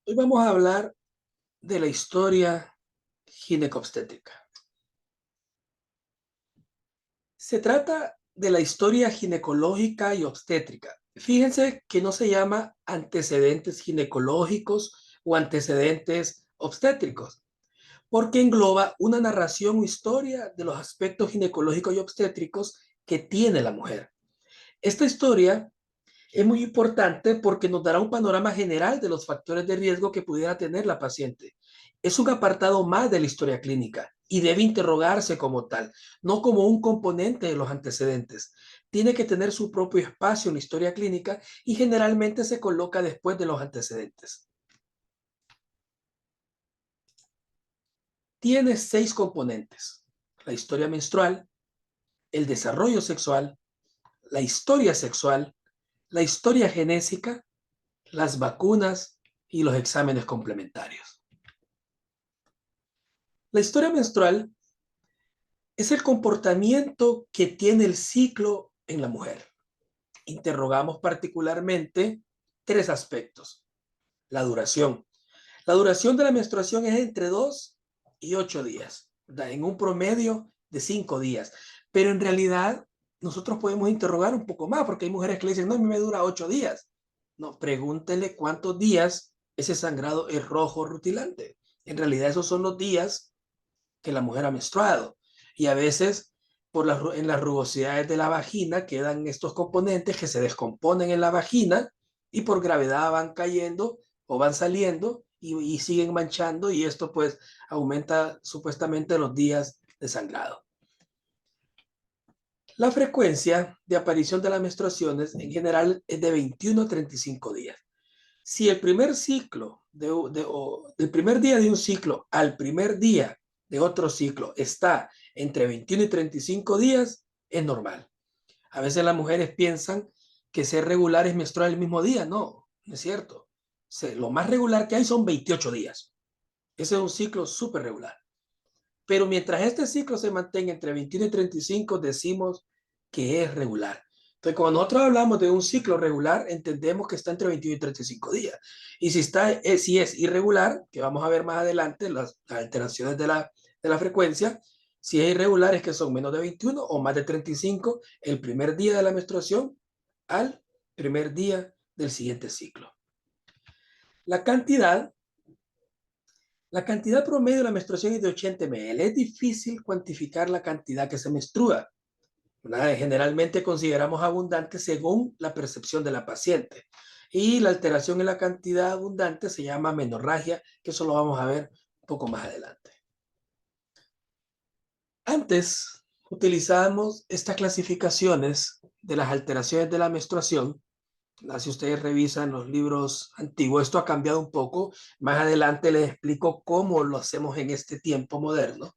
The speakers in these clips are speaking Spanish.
Hoy vamos a hablar de la historia ginecobstétrica. Se trata de la historia ginecológica y obstétrica. Fíjense que no se llama antecedentes ginecológicos o antecedentes obstétricos, porque engloba una narración o historia de los aspectos ginecológicos y obstétricos que tiene la mujer. Esta historia es muy importante porque nos dará un panorama general de los factores de riesgo que pudiera tener la paciente. Es un apartado más de la historia clínica y debe interrogarse como tal, no como un componente de los antecedentes. Tiene que tener su propio espacio en la historia clínica y generalmente se coloca después de los antecedentes. Tiene 6 componentes: la historia menstrual, el desarrollo sexual, la historia genésica, las vacunas y los exámenes complementarios. La historia menstrual es el comportamiento que tiene el ciclo en la mujer. Interrogamos particularmente 3 aspectos. La duración. La duración de la menstruación es entre 2 y 8 días, ¿verdad? En un promedio de 5 días. Pero en realidad nosotros podemos interrogar un poco más, porque hay mujeres que le dicen, no, a mí me dura 8 días. No, pregúntele cuántos días ese sangrado es rojo rutilante. En realidad esos son los días que la mujer ha menstruado. Y a veces en las rugosidades de la vagina quedan estos componentes que se descomponen en la vagina y por gravedad van cayendo o van saliendo y siguen manchando, y esto pues aumenta supuestamente los días de sangrado. La frecuencia de aparición de las menstruaciones en general es de 21 a 35 días. Si el primer ciclo, el primer día de un ciclo al primer día de otro ciclo está entre 21 y 35 días, es normal. A veces las mujeres piensan que ser regular es menstruar el mismo día. No, no es cierto. Lo más regular que hay son 28 días. Ese es un ciclo súper regular. Pero mientras este ciclo se mantenga entre 21 y 35, decimos que es regular. Entonces, cuando nosotros hablamos de un ciclo regular, entendemos que está entre 21 y 35 días. Y si es irregular, que vamos a ver más adelante las alteraciones de la frecuencia, si es irregular es que son menos de 21 o más de 35 el primer día de la menstruación al primer día del siguiente ciclo. La cantidad La cantidad promedio de la menstruación es de 80 ml. Es difícil cuantificar la cantidad que se menstrua. Generalmente consideramos abundante según la percepción de la paciente. Y la alteración en la cantidad abundante se llama menorragia, que eso lo vamos a ver un poco más adelante. Antes utilizábamos estas clasificaciones de las alteraciones de la menstruación. Si ustedes revisan los libros antiguos, esto ha cambiado un poco. Más adelante les explico cómo lo hacemos en este tiempo moderno.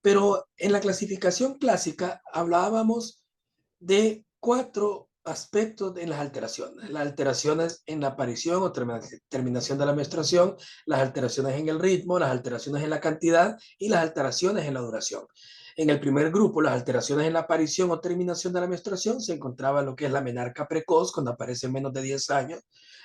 Pero en la clasificación clásica hablábamos de 4 aspectos en las alteraciones. Las alteraciones en la aparición o terminación de la menstruación, las alteraciones en el ritmo, las alteraciones en la cantidad y las alteraciones en la duración. En el primer grupo, las alteraciones en la aparición o terminación de la menstruación, se encontraba lo que es la menarca precoz, cuando aparece en menos de 10 años,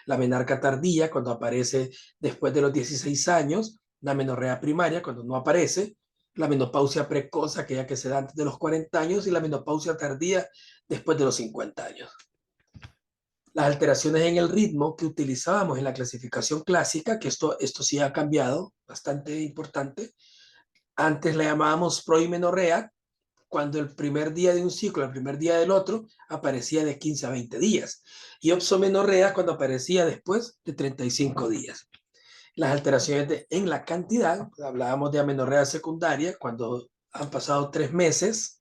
la menarca tardía, cuando aparece después de los 16 años, la menorrea primaria, cuando no aparece, la menopausia precoz, aquella que se da antes de los 40 años, y la menopausia tardía después de los 50 años. Las alteraciones en el ritmo que utilizábamos en la clasificación clásica, que esto sí ha cambiado, bastante importante. Antes le llamábamos proimenorrea, cuando el primer día de un ciclo, el primer día del otro, aparecía de 15 a 20 días. Y opsomenorrea cuando aparecía después de 35 días. Las alteraciones en la cantidad, hablábamos de amenorrea secundaria, cuando han pasado 3 meses,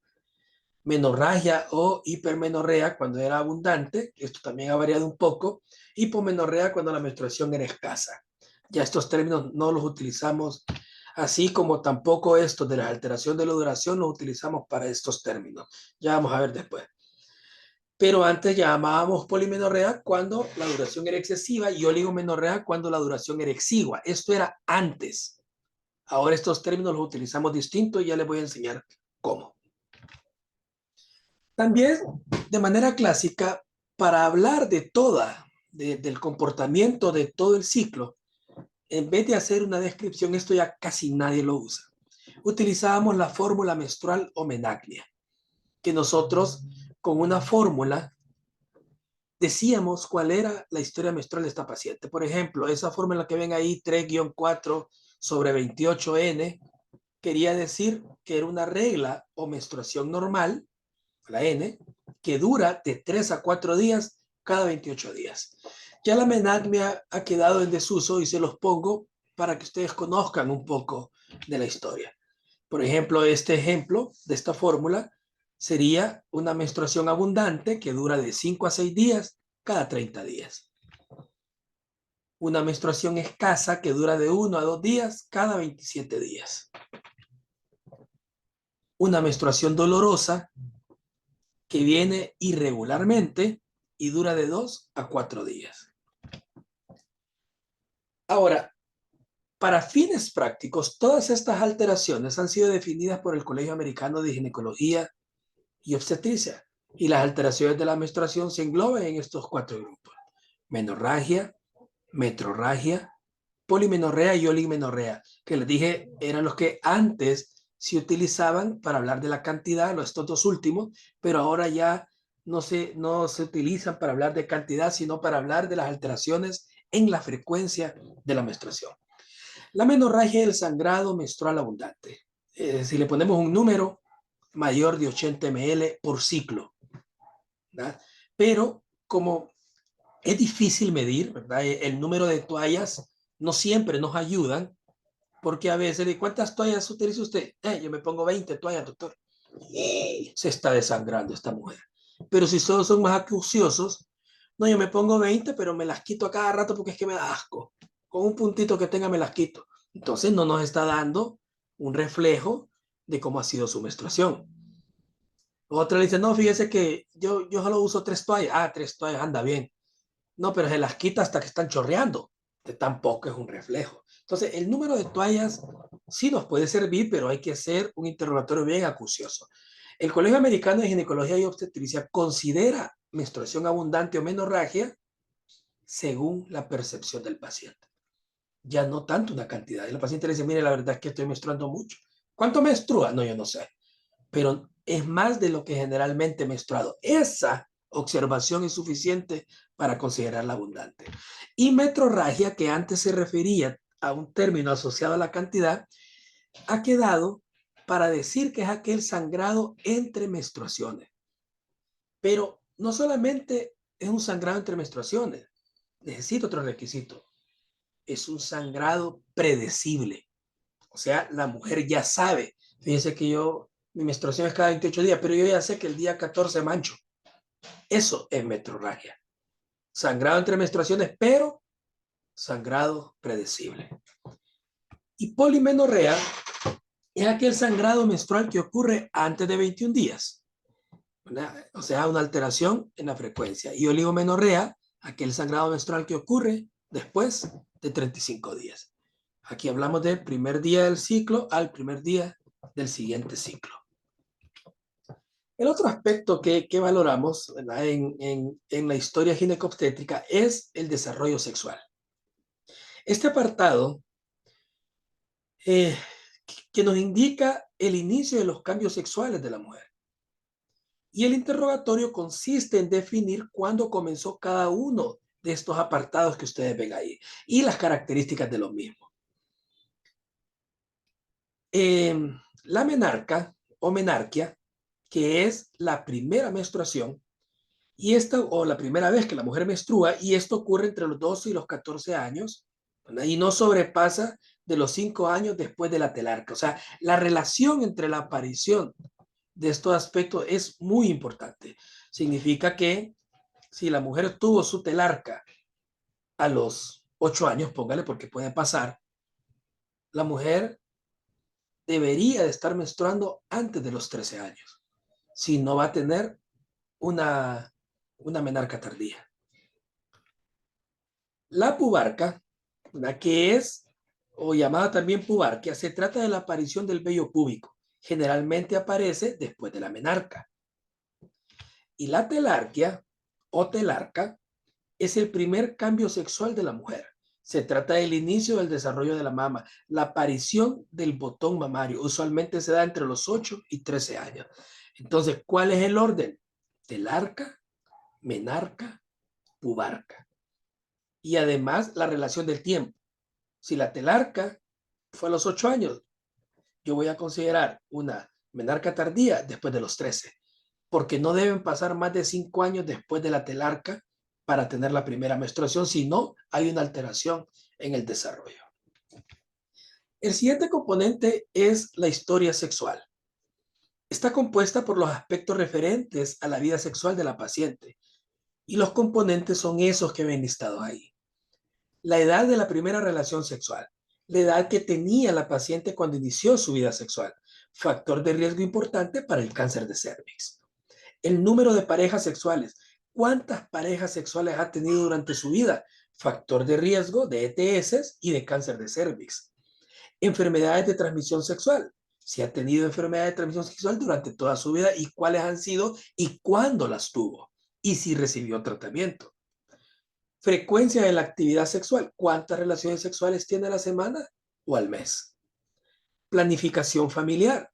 menorragia o hipermenorrea cuando era abundante, esto también ha variado un poco, hipomenorrea cuando la menstruación era escasa. Ya estos términos no los utilizamos, así como tampoco estos de la alteración de la duración los utilizamos para estos términos. Ya vamos a ver después. Pero antes llamábamos polimenorrea cuando la duración era excesiva y oligomenorrea cuando la duración era exigua. Esto era antes. Ahora estos términos los utilizamos distintos y ya les voy a enseñar cómo. También, de manera clásica, para hablar del comportamiento de todo el ciclo, en vez de hacer una descripción, esto ya casi nadie lo usa. Utilizábamos la fórmula menstrual o menagnia, que nosotros con una fórmula decíamos cuál era la historia menstrual de esta paciente. Por ejemplo, esa fórmula que ven ahí, 3-4/28N, quería decir que era una regla o menstruación normal, la N, que dura de 3 a 4 días cada 28 días. Ya la menagnia ha quedado en desuso y se los pongo para que ustedes conozcan un poco de la historia. Por ejemplo, este ejemplo de esta fórmula sería una menstruación abundante que dura de 5 a 6 días cada 30 días. Una menstruación escasa que dura de 1 a 2 días cada 27 días. Una menstruación dolorosa que viene irregularmente y dura de 2 a 4 días. Ahora, para fines prácticos, todas estas alteraciones han sido definidas por el Colegio Americano de Ginecología y Obstetricia, y las alteraciones de la menstruación se engloban en estos 4 grupos: menorragia, metrorragia, polimenorrea y oligomenorrea, que les dije eran los que antes se utilizaban para hablar de la cantidad, estos dos últimos, pero ahora ya no se utilizan para hablar de cantidad, sino para hablar de las alteraciones en la frecuencia de la menstruación. La menorragia es el sangrado menstrual abundante. Si le ponemos un número mayor de 80 ml por ciclo, ¿verdad? Pero como es difícil medir, ¿verdad? El número de toallas no siempre nos ayudan, porque a veces, ¿de cuántas toallas utiliza usted? Yo me pongo 20 toallas, doctor. Se está desangrando esta mujer. Pero si todos son más acuciosos, no, yo me pongo 20, pero me las quito a cada rato porque es que me da asco. Con un puntito que tenga me las quito. Entonces no nos está dando un reflejo de cómo ha sido su menstruación. Otra le dice, no, fíjese que yo solo uso 3 toallas. Ah, 3 toallas, anda bien. No, pero se las quita hasta que están chorreando. Tampoco es un reflejo. Entonces, el número de toallas sí nos puede servir, pero hay que hacer un interrogatorio bien acucioso. El Colegio Americano de Ginecología y Obstetricia considera menstruación abundante o menorragia según la percepción del paciente. Ya no tanto una cantidad. Y la paciente le dice, mire, la verdad es que estoy menstruando mucho. ¿Cuánto menstrua? No, yo no sé. Pero es más de lo que generalmente he menstruado. Esa observación es suficiente para considerarla abundante. Y metrorragia, que antes se refería a un término asociado a la cantidad, ha quedado para decir que es aquel sangrado entre menstruaciones. Pero no solamente es un sangrado entre menstruaciones, necesita otro requisito. Es un sangrado predecible. O sea, la mujer ya sabe. Fíjense que mi menstruación es cada 28 días, pero yo ya sé que el día 14 mancho. Eso es metrorragia. Sangrado entre menstruaciones, pero sangrado predecible. Y polimenorrea es aquel sangrado menstrual que ocurre antes de 21 días. O sea, una alteración en la frecuencia. Y oligomenorrea, aquel sangrado menstrual que ocurre después de 35 días. Aquí hablamos del primer día del ciclo al primer día del siguiente ciclo. El otro aspecto que valoramos en la historia ginecobstétrica es el desarrollo sexual. Este apartado que nos indica el inicio de los cambios sexuales de la mujer. Y el interrogatorio consiste en definir cuándo comenzó cada uno de estos apartados que ustedes ven ahí y las características de los mismos. La menarca o menarquia, que es la primera menstruación, y esta, o la primera vez que la mujer menstrua, y esto ocurre entre los 12 y los 14 años, ¿verdad? Y no sobrepasa de los 5 años después de la telarca. O sea, la relación entre la aparición de estos aspectos es muy importante. Significa que si la mujer tuvo su telarca a los 8 años, póngale porque puede pasar, la mujer debería de estar menstruando antes de los 13 años, si no va a tener una menarca tardía. La pubarca, ¿verdad? Que es, o llamada también pubarquia, se trata de la aparición del vello púbico. Generalmente aparece después de la menarca. Y la telarquia o telarca es el primer cambio sexual de la mujer. Se trata del inicio del desarrollo de la mama, la aparición del botón mamario. Usualmente se da entre los 8 y 13 años. Entonces, ¿cuál es el orden? Telarca, menarca, pubarca. Y además la relación del tiempo. Si la telarca fue a los 8 años, yo voy a considerar una menarca tardía después de los 13, porque no deben pasar más de 5 años después de la telarca para tener la primera menstruación, si no hay una alteración en el desarrollo. El siguiente componente es la historia sexual. Está compuesta por los aspectos referentes a la vida sexual de la paciente y los componentes son esos que ven listados ahí. La edad de la primera relación sexual, la edad que tenía la paciente cuando inició su vida sexual, factor de riesgo importante para el cáncer de cervix. El número de parejas sexuales, cuántas parejas sexuales ha tenido durante su vida, factor de riesgo de ETS y de cáncer de cervix. Enfermedades de transmisión sexual, si ha tenido enfermedades de transmisión sexual durante toda su vida y cuáles han sido y cuándo las tuvo y si recibió tratamiento. Frecuencia de la actividad sexual, cuántas relaciones sexuales tiene a la semana o al mes. Planificación familiar,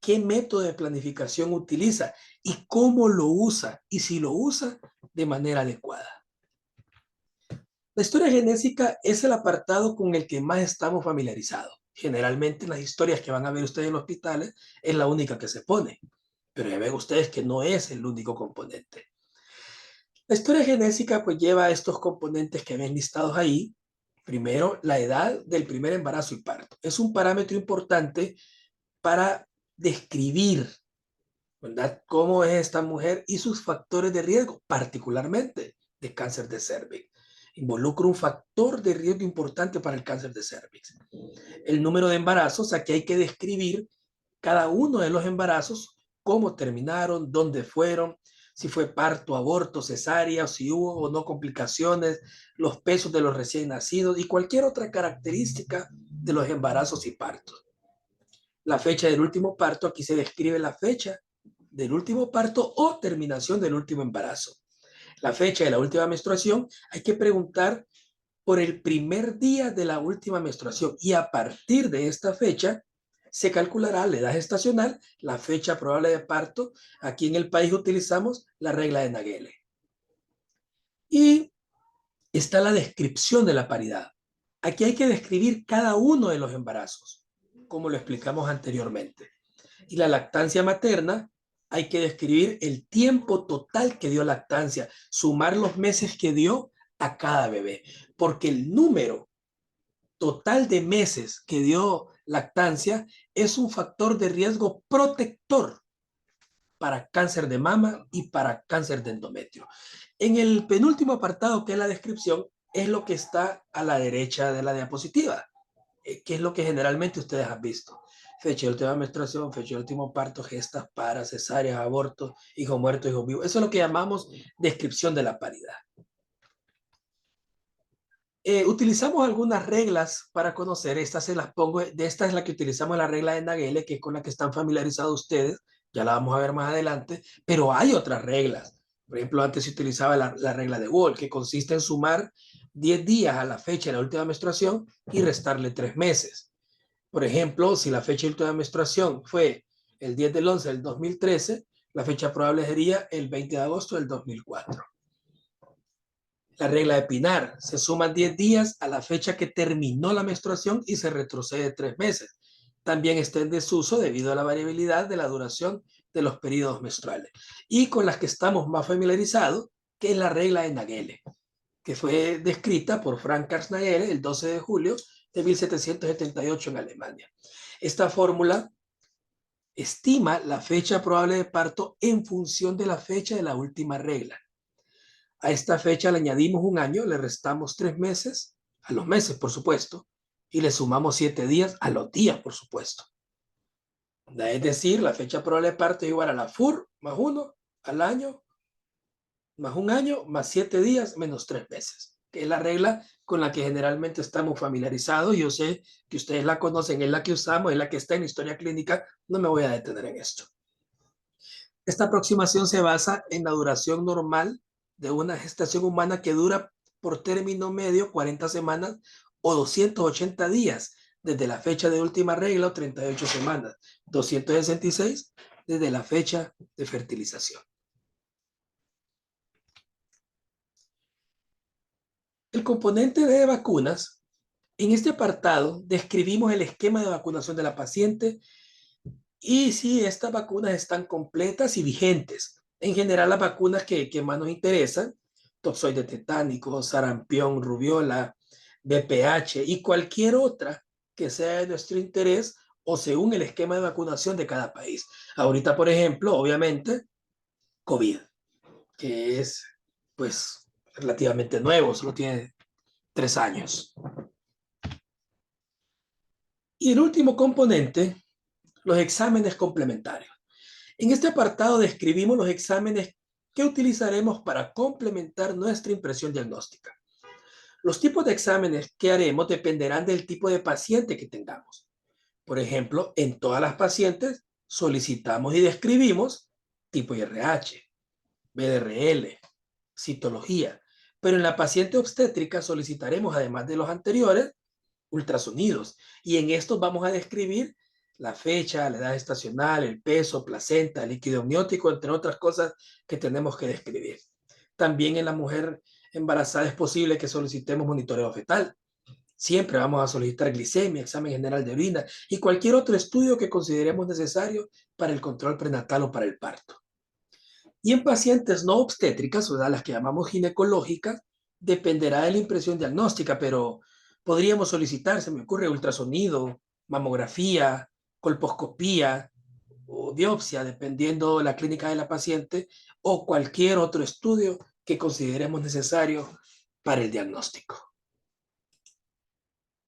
qué método de planificación utiliza y cómo lo usa y si lo usa de manera adecuada. La historia genésica es el apartado con el que más estamos familiarizados. Generalmente las historias que van a ver ustedes en los hospitales es la única que se pone, pero ya ven ustedes que no es el único componente. La historia genésica pues lleva a estos componentes que ven listados ahí. Primero, la edad del primer embarazo y parto. Es un parámetro importante para describir, ¿verdad?, cómo es esta mujer y sus factores de riesgo, particularmente de cáncer de cervix. Involucra un factor de riesgo importante para el cáncer de cervix. El número de embarazos, aquí hay que describir cada uno de los embarazos, cómo terminaron, dónde fueron, si fue parto, aborto, cesárea, si hubo o no complicaciones, los pesos de los recién nacidos y cualquier otra característica de los embarazos y partos. La fecha del último parto, aquí se describe la fecha del último parto o terminación del último embarazo. La fecha de la última menstruación, hay que preguntar por el primer día de la última menstruación y a partir de esta fecha se calculará la edad gestacional, la fecha probable de parto. Aquí en el país utilizamos la regla de Naegele. Y está la descripción de la paridad. Aquí hay que describir cada uno de los embarazos, como lo explicamos anteriormente. Y la lactancia materna, hay que describir el tiempo total que dio lactancia, sumar los meses que dio a cada bebé, porque el número total de meses que dio lactancia es un factor de riesgo protector para cáncer de mama y para cáncer de endometrio. En el penúltimo apartado, que es la descripción, es lo que está a la derecha de la diapositiva, que es lo que generalmente ustedes han visto. Fecha de última menstruación, fecha de último parto, gestas, paras, cesáreas, abortos, hijo muerto, hijo vivo. Eso es lo que llamamos descripción de la paridad. Utilizamos algunas reglas para conocer, estas se las pongo, de esta es la que utilizamos la regla de Naegele, que es con la que están familiarizados ustedes, ya la vamos a ver más adelante, pero hay otras reglas. Por ejemplo, antes se utilizaba la regla de Wohl, que consiste en sumar 10 días a la fecha de la última menstruación y restarle 3 meses. Por ejemplo, si la fecha de última menstruación fue el 10 del 11 del 2013, la fecha probable sería el 20 de agosto del 2004. La regla de Pinar, se suman 10 días a la fecha que terminó la menstruación y se retrocede 3 meses. También está en desuso debido a la variabilidad de la duración de los periodos menstruales. Y con las que estamos más familiarizados, que es la regla de Naegele, que fue descrita por Frank Naegele el 12 de julio de 1778 en Alemania. Esta fórmula estima la fecha probable de parto en función de la fecha de la última regla. A esta fecha le añadimos un año, le restamos 3 meses, a los meses, por supuesto, y le sumamos 7 días a los días, por supuesto. Es decir, la fecha probable de parto es igual a la FUR más 1 al año, más un año, más 7 días, menos 3 meses, que es la regla con la que generalmente estamos familiarizados. Yo sé que ustedes la conocen, es la que usamos, es la que está en historia clínica, no me voy a detener en esto. Esta aproximación se basa en la duración normal de una gestación humana que dura por término medio 40 semanas o 280 días desde la fecha de última regla o 38 semanas, 266 desde la fecha de fertilización. El componente B de vacunas, en este apartado describimos el esquema de vacunación de la paciente y si estas vacunas están completas y vigentes. En general, las vacunas que más nos interesan, toxoide tetánico, sarampión, rubiola, BPH y cualquier otra que sea de nuestro interés o según el esquema de vacunación de cada país. Ahorita, por ejemplo, obviamente, COVID, que es pues relativamente nuevo, solo tiene 3 años. Y el último componente, los exámenes complementarios. En este apartado describimos los exámenes que utilizaremos para complementar nuestra impresión diagnóstica. Los tipos de exámenes que haremos dependerán del tipo de paciente que tengamos. Por ejemplo, en todas las pacientes solicitamos y describimos tipo IRH, BDRL, citología, pero en la paciente obstétrica solicitaremos, además de los anteriores, ultrasonidos. Y en estos vamos a describir la fecha, la edad estacional, el peso, placenta, líquido amniótico, entre otras cosas que tenemos que describir. También en la mujer embarazada es posible que solicitemos monitoreo fetal. Siempre vamos a solicitar glicemia, examen general de orina y cualquier otro estudio que consideremos necesario para el control prenatal o para el parto. Y en pacientes no obstétricas, o sea, las que llamamos ginecológicas, dependerá de la impresión diagnóstica, pero podríamos solicitar, se me ocurre, ultrasonido, mamografía, colposcopía o biopsia, dependiendo de la clínica de la paciente, o cualquier otro estudio que consideremos necesario para el diagnóstico.